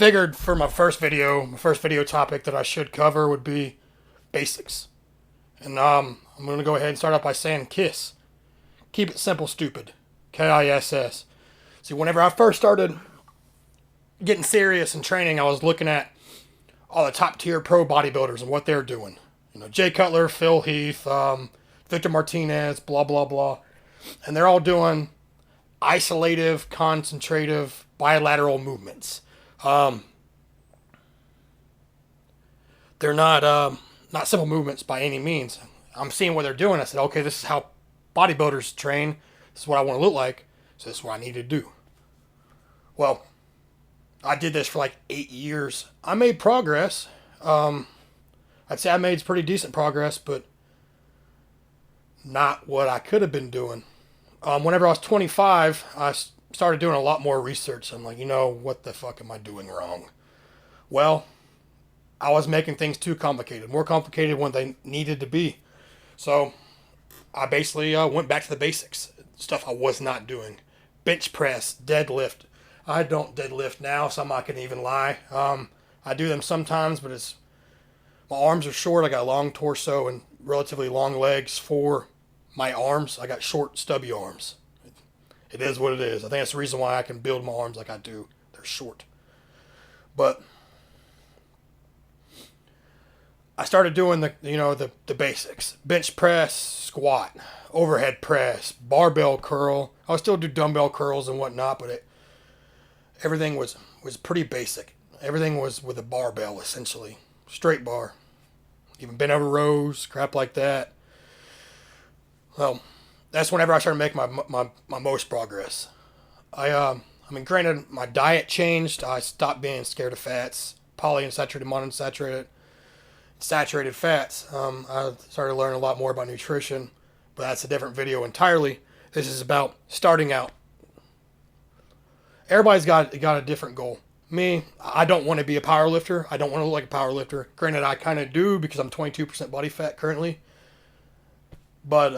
figured for my first video topic that I should cover would be basics. And I'm going to go ahead and start out by saying KISS. Keep it simple, stupid. K.I.S.S. See, whenever I first started getting serious in training, I was looking at all the top tier pro bodybuilders and what they're doing. You know, Jay Cutler, Phil Heath, Victor Martinez, blah, blah, blah. And they're all doing isolative, concentrative, bilateral movements. They're not simple movements by any means. I'm seeing what they're doing. I said, okay, this is how bodybuilders train. This is what I want to look like. So this is what I need to do. Well, I did this for like 8 years. I made progress. I'd say I made pretty decent progress, but not what I could have been doing. Whenever I was 25, I started doing a lot more research. I'm like, what the fuck am I doing wrong? Well, I was making things too complicated, more complicated when they needed to be. So I basically went back to the basics, stuff I was not doing. Bench press, deadlift. I don't deadlift now, so I'm not going to even lie. I do them sometimes, but my arms are short. I got a long torso and relatively long legs for my arms. I got short, stubby arms. It is what it is. I think that's the reason why I can build my arms like I do. They're short. But I started doing the basics. Bench press, squat, overhead press, barbell curl. I would still do dumbbell curls and whatnot, but everything was pretty basic. Everything was with a barbell, essentially. Straight bar. Even bent over rows, crap like that. Well, that's whenever I started making my most progress. I mean, granted, my diet changed. I stopped being scared of fats, polyunsaturated, monounsaturated, saturated fats. I started learning a lot more about nutrition, but that's a different video entirely. This is about starting out. Everybody's got a different goal. Me, I don't want to be a power lifter. I don't want to look like a power lifter. Granted, I kind of do because I'm 22% body fat currently. But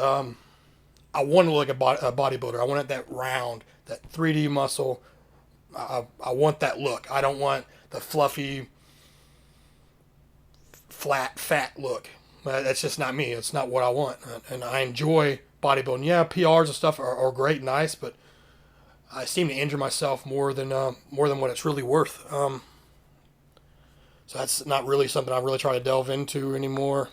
I want to look like a bodybuilder. I want that round, that 3D muscle. I want that look. I don't want the fluffy, flat, fat look. That's just not me. It's not what I want. And I enjoy bodybuilding. Yeah, PRs and stuff are great and nice, but I seem to injure myself more than what it's really worth. So that's not really something I really try to delve into anymore.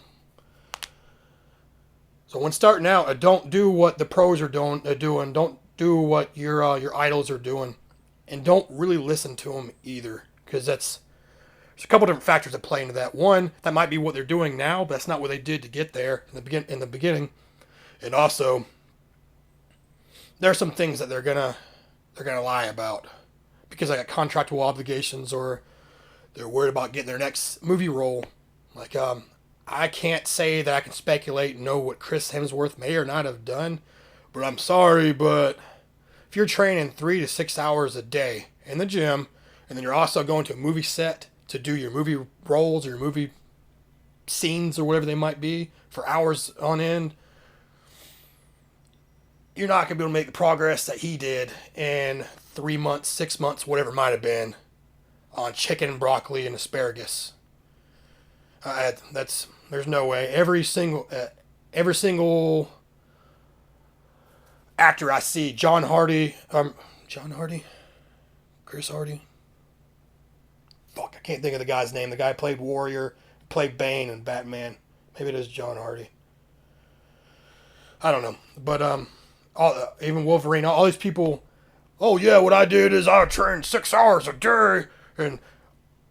So when starting out, don't do what the pros are doing. Don't do what your idols are doing, and don't really listen to them either, because there's a couple different factors that play into that. One, that might be what they're doing now, but that's not what they did to get there in the beginning. And also, there are some things that they're gonna lie about because they got contractual obligations, or they're worried about getting their next movie role. Like I can't say that I can speculate and know what Chris Hemsworth may or not have done, but I'm sorry, but if you're training 3 to 6 hours a day in the gym, and then you're also going to a movie set to do your movie roles or your movie scenes or whatever they might be for hours on end, you're not going to be able to make the progress that he did in 3 months, 6 months, whatever it might have been, on chicken, broccoli, and asparagus. There's no way. Every single actor I see, Chris Hardy. Fuck, I can't think of the guy's name. The guy played Warrior, played Bane and Batman. Maybe it is John Hardy. I don't know, but even Wolverine, all these people. Oh yeah, what I did is I trained 6 hours a day, and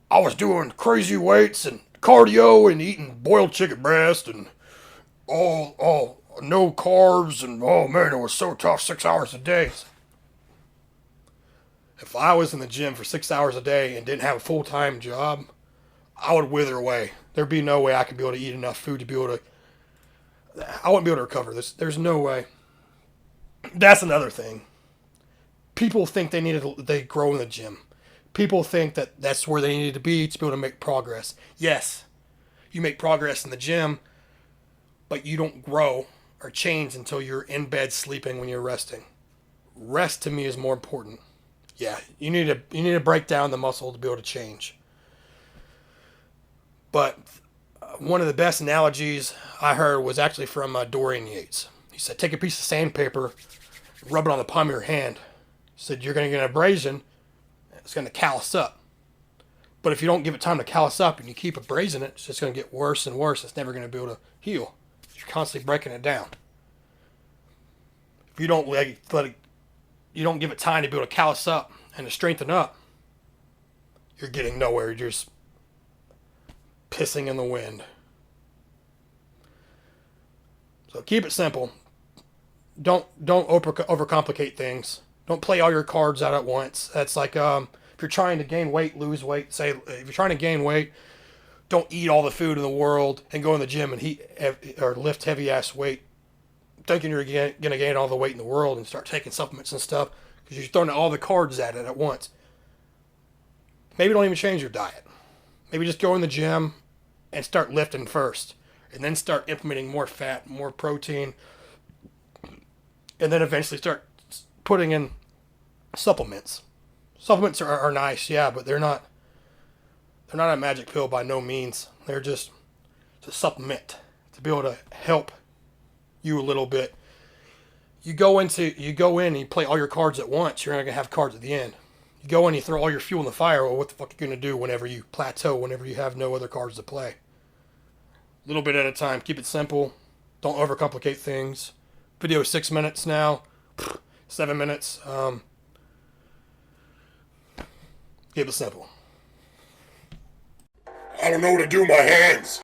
I was doing crazy weights and cardio and eating boiled chicken breast and all no carbs, and oh man, it was so tough, 6 hours a day. If I was in the gym for 6 hours a day and didn't have a full-time job, I would wither away. There'd be no way I could be able to eat enough food to be able to. I wouldn't be able to recover this. There's no way. That's another thing. People think they grow in the gym. People think that that's where they need to be able to make progress. Yes, you make progress in the gym, but you don't grow or change until you're in bed sleeping when you're resting. Rest to me is more important. Yeah, you need to break down the muscle to be able to change. But one of the best analogies I heard was actually from Dorian Yates. He said, take a piece of sandpaper, rub it on the palm of your hand. He said, you're going to get an abrasion, it's going to callus up. But if you don't give it time to callus up and you keep abrasing it, it's just going to get worse and worse. It's never going to be able to heal. You're constantly breaking it down. If you don't you don't give it time to be able to callus up and to strengthen up, you're getting nowhere. You're just pissing in the wind. So keep it simple. Don't overcomplicate things. Don't play all your cards out at once. That's like if you're trying to gain weight, lose weight. Say if you're trying to gain weight, don't eat all the food in the world and go in the gym and or lift heavy ass weight, thinking you're gonna gain all the weight in the world and start taking supplements and stuff because you're throwing all the cards at it at once. Maybe don't even change your diet. Maybe just go in the gym and start lifting first, and then start implementing more fat, more protein, and then eventually start putting in supplements. Supplements are nice, yeah, but they're not a magic pill by no means. They're just to supplement, to be able to help you a little bit. You go in and you play all your cards at once, you're not gonna have cards at the end. You go in, you throw all your fuel in the fire. Well, what the fuck are you gonna do whenever you plateau? Whenever you have no other cards to play? A little bit at a time. Keep it simple. Don't overcomplicate things. Video is 6 minutes now. 7 minutes. Keep it simple. I don't know what to do with my hands.